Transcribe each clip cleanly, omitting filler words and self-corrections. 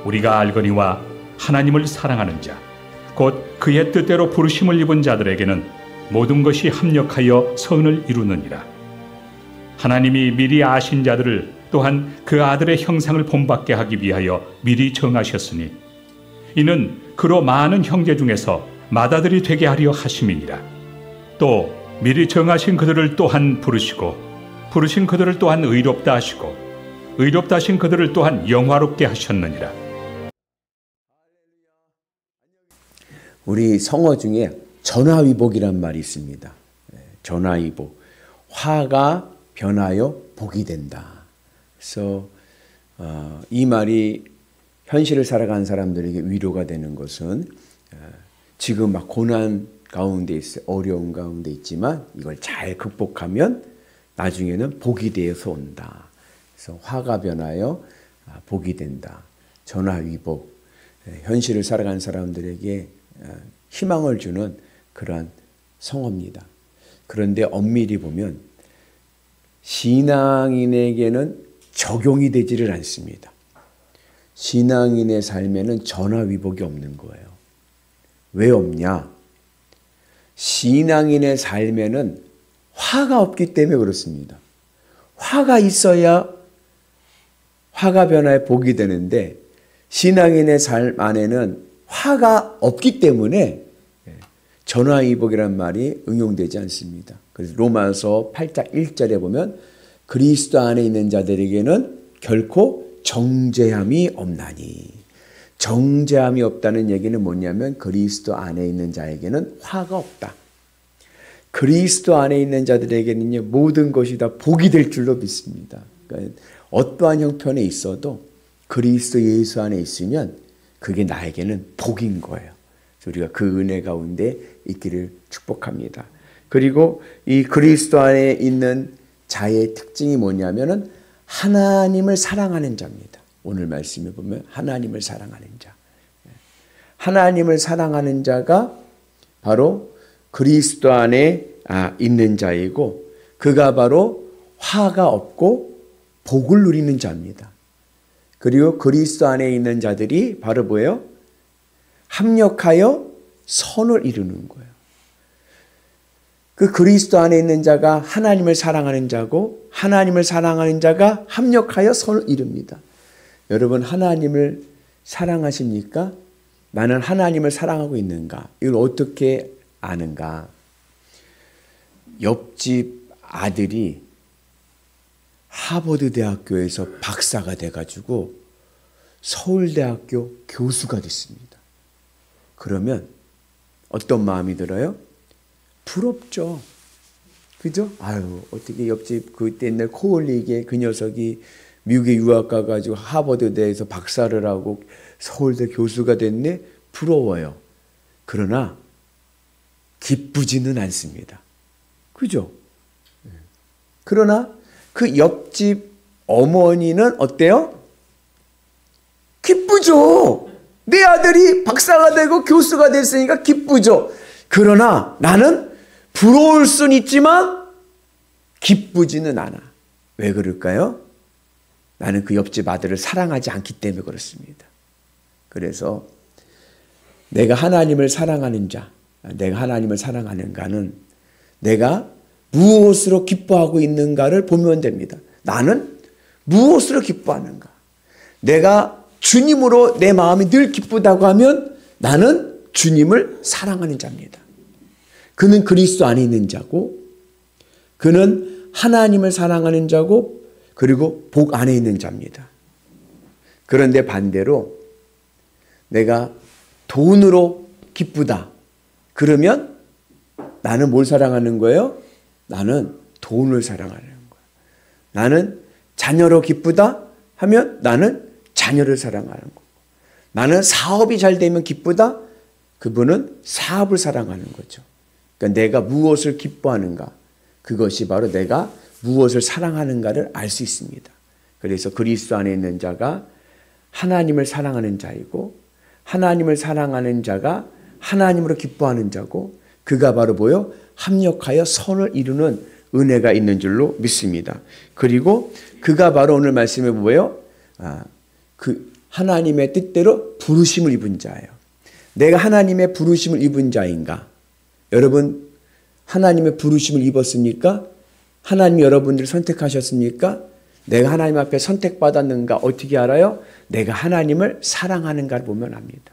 우리가 알거니와 하나님을 사랑하는 자, 곧 그의 뜻대로 부르심을 입은 자들에게는 모든 것이 합력하여 선을 이루느니라. 하나님이 미리 아신 자들을 또한 그 아들의 형상을 본받게 하기 위하여 미리 정하셨으니 이는 그로 많은 형제 중에서 맏아들이 되게 하려 하심이니라. 또 미리 정하신 그들을 또한 부르시고 부르신 그들을 또한 의롭다 하시고 의롭다 하신 그들을 또한 영화롭게 하셨느니라. 우리 성어 중에 전화위복이란 말이 있습니다. 전화위복. 화가 변하여 복이 된다. 그래서 이 말이 현실을 살아가는 사람들에게 위로가 되는 것은 지금 막 고난 가운데 있어요. 어려운 가운데 있지만 이걸 잘 극복하면 나중에는 복이 되어서 온다. 그래서 화가 변하여 복이 된다. 전화위복. 현실을 살아가는 사람들에게 희망을 주는 그러한 성어입니다. 그런데 엄밀히 보면 신앙인에게는 적용이 되지를 않습니다. 신앙인의 삶에는 전화위복이 없는 거예요. 왜 없냐? 신앙인의 삶에는 화가 없기 때문에 그렇습니다. 화가 있어야 화가 변화에 복이 되는데 신앙인의 삶 안에는 화가 없기 때문에 전화위복이라는 말이 응용되지 않습니다. 그래서 로마서 8장 1절에 보면 그리스도 안에 있는 자들에게는 결코 정죄함이 없나니. 정죄함이 없다는 얘기는 뭐냐면 그리스도 안에 있는 자에게는 화가 없다. 그리스도 안에 있는 자들에게는요, 모든 것이 다 복이 될 줄로 믿습니다. 그러니까 어떠한 형편에 있어도 그리스도 예수 안에 있으면 그게 나에게는 복인 거예요. 우리가 그 은혜 가운데 있기를 축복합니다. 그리고 이 그리스도 안에 있는 자의 특징이 뭐냐면은 하나님을 사랑하는 자입니다. 오늘 말씀에 보면 하나님을 사랑하는 자. 하나님을 사랑하는 자가 바로 그리스도 안에 있는 자이고 그가 바로 화가 없고 복을 누리는 자입니다. 그리고 그리스도 안에 있는 자들이 바로 뭐예요? 합력하여 선을 이루는 거예요. 그 그리스도 안에 있는 자가 하나님을 사랑하는 자고 하나님을 사랑하는 자가 합력하여 선을 이룹니다. 여러분 하나님을 사랑하십니까? 나는 하나님을 사랑하고 있는가? 이걸 어떻게 아는가? 옆집 아들이 하버드 대학교에서 박사가 돼가지고 서울대학교 교수가 됐습니다. 그러면 어떤 마음이 들어요? 부럽죠. 그죠? 아유, 어떻게 옆집 그때 옛날 코올리게 그 녀석이 미국에 유학 가가지고 하버드대에서 박사를 하고 서울대 교수가 됐네? 부러워요. 그러나 기쁘지는 않습니다. 그죠? 그러나 그 옆집 어머니는 어때요? 기쁘죠. 내 아들이 박사가 되고 교수가 됐으니까 기쁘죠. 그러나 나는 부러울 수는 있지만 기쁘지는 않아. 왜 그럴까요? 나는 그 옆집 아들을 사랑하지 않기 때문에 그렇습니다. 그래서 내가 하나님을 사랑하는 자, 내가 하나님을 사랑하는가는 내가 무엇으로 기뻐하고 있는가를 보면 됩니다. 나는 무엇으로 기뻐하는가? 내가 주님으로 내 마음이 늘 기쁘다고 하면 나는 주님을 사랑하는 자입니다. 그는 그리스도 안에 있는 자고 그는 하나님을 사랑하는 자고 그리고 복 안에 있는 자입니다. 그런데 반대로 내가 돈으로 기쁘다. 그러면 나는 뭘 사랑하는 거예요? 나는 돈을 사랑하는 거예요. 나는 자녀로 기쁘다 하면 나는 자녀를 사랑하는 거고 나는 사업이 잘 되면 기쁘다? 그분은 사업을 사랑하는 거죠. 그러니까 내가 무엇을 기뻐하는가? 그것이 바로 내가 무엇을 사랑하는가를 알 수 있습니다. 그래서 그리스도 안에 있는 자가 하나님을 사랑하는 자이고 하나님을 사랑하는 자가 하나님으로 기뻐하는 자고 그가 바로 뭐요? 합력하여 선을 이루는 은혜가 있는 줄로 믿습니다. 그리고 그가 바로 오늘 말씀에 뭐예요? 그 하나님의 뜻대로 부르심을 입은 자예요. 내가 하나님의 부르심을 입은 자인가? 여러분 하나님의 부르심을 입었습니까? 하나님이 여러분들을 선택하셨습니까? 내가 하나님 앞에 선택받았는가 어떻게 알아요? 내가 하나님을 사랑하는가를 보면 압니다.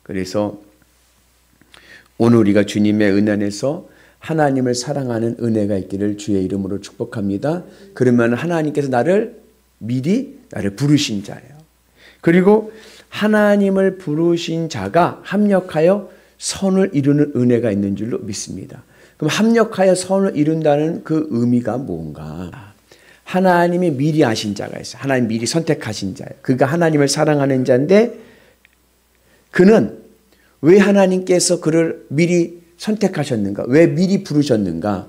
그래서 오늘 우리가 주님의 은혜 안에서 하나님을 사랑하는 은혜가 있기를 주의 이름으로 축복합니다. 그러면 하나님께서 미리 나를 부르신 자예요. 그리고 하나님을 부르신 자가 합력하여 선을 이루는 은혜가 있는 줄로 믿습니다. 그럼 합력하여 선을 이룬다는 그 의미가 뭔가? 하나님이 미리 아신 자가 있어요. 하나님 미리 선택하신 자예요. 그가 하나님을 사랑하는 자인데 그는 왜 하나님께서 그를 미리 선택하셨는가? 왜 미리 부르셨는가?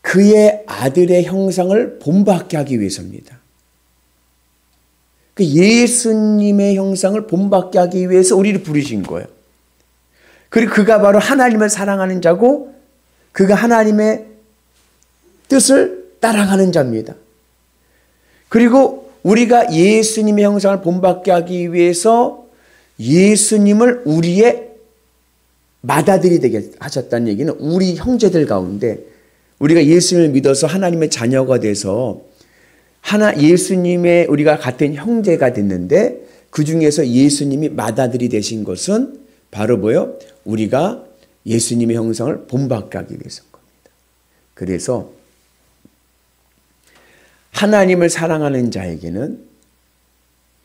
그의 아들의 형상을 본받게 하기 위해서입니다. 예수님의 형상을 본받게 하기 위해서 우리를 부르신 거예요. 그리고 그가 바로 하나님을 사랑하는 자고 그가 하나님의 뜻을 따라가는 자입니다. 그리고 우리가 예수님의 형상을 본받게 하기 위해서 예수님을 우리의 맏아들이 되게 하셨다는 얘기는 우리 형제들 가운데 우리가 예수님을 믿어서 하나님의 자녀가 돼서 예수님의 우리가 같은 형제가 됐는데 그 중에서 예수님이 맏아들이 되신 것은 바로 뭐요? 우리가 예수님의 형상을 본받게 하기 위해서인 겁니다. 그래서 하나님을 사랑하는 자에게는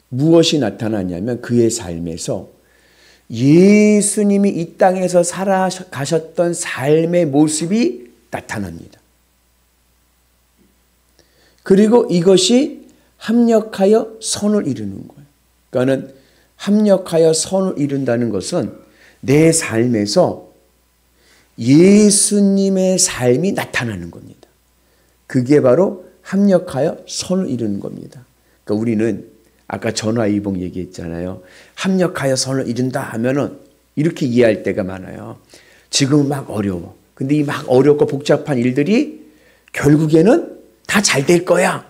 무엇이 나타나냐면 그의 삶에서 예수님이 이 땅에서 살아가셨던 삶의 모습이 나타납니다. 그리고 이것이 합력하여 선을 이루는 거예요. 그러니까 합력하여 선을 이룬다는 것은 내 삶에서 예수님의 삶이 나타나는 겁니다. 그게 바로 합력하여 선을 이루는 겁니다. 그러니까 우리는 아까 전화위복 얘기했잖아요. 합력하여 선을 이룬다 하면은 이렇게 이해할 때가 많아요. 지금 막 어려워. 근데 이 막 어렵고 복잡한 일들이 결국에는 다 잘 될 거야.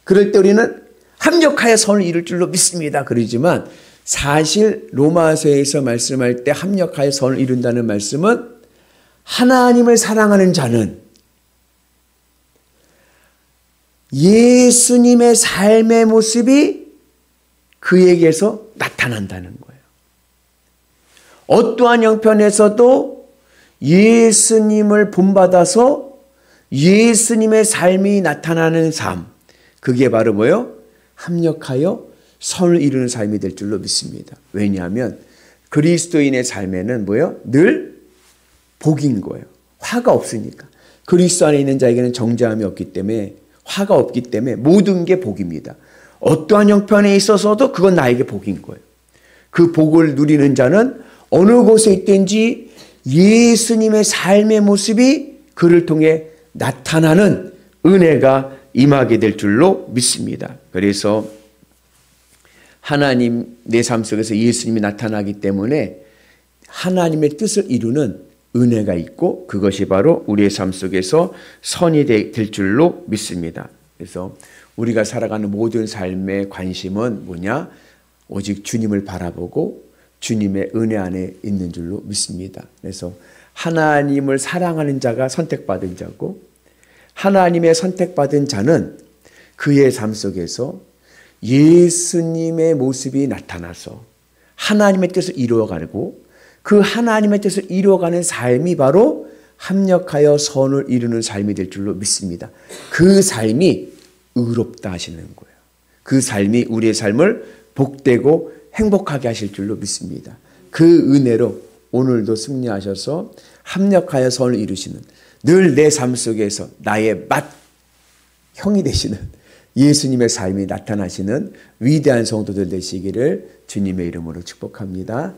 그럴 때 우리는 합력하여 선을 이룰 줄로 믿습니다. 그러지만 사실 로마서에서 말씀할 때 합력하여 선을 이룬다는 말씀은 하나님을 사랑하는 자는 예수님의 삶의 모습이 그에게서 나타난다는 거예요. 어떠한 형편에서도 예수님을 본받아서 예수님의 삶이 나타나는 삶, 그게 바로 뭐예요? 합력하여 선을 이루는 삶이 될 줄로 믿습니다. 왜냐하면 그리스도인의 삶에는 뭐예요? 늘 복인 거예요. 화가 없으니까. 그리스도 안에 있는 자에게는 정죄함이 없기 때문에 화가 없기 때문에 모든 게 복입니다. 어떠한 형편에 있어서도 그건 나에게 복인 거예요. 그 복을 누리는 자는 어느 곳에 있든지 예수님의 삶의 모습이 그를 통해 나타나는 은혜가 임하게 될 줄로 믿습니다. 그래서 하나님 내 삶 속에서 예수님이 나타나기 때문에 하나님의 뜻을 이루는 은혜가 있고 그것이 바로 우리의 삶 속에서 선이 될 줄로 믿습니다. 그래서 우리가 살아가는 모든 삶의 관심은 뭐냐? 오직 주님을 바라보고 주님의 은혜 안에 있는 줄로 믿습니다. 그래서 하나님을 사랑하는 자가 선택받은 자고 하나님의 선택받은 자는 그의 삶 속에서 예수님의 모습이 나타나서 하나님의 뜻을 이루어가고 그 하나님의 뜻을 이루어가는 삶이 바로 합력하여 선을 이루는 삶이 될 줄로 믿습니다. 그 삶이 의롭다 하시는 거예요. 그 삶이 우리의 삶을 복되고 행복하게 하실 줄로 믿습니다. 그 은혜로 오늘도 승리하셔서 합력하여 선을 이루시는 늘 내 삶 속에서 나의 형이 되시는 예수님의 삶이 나타나시는 위대한 성도들 되시기를 주님의 이름으로 축복합니다.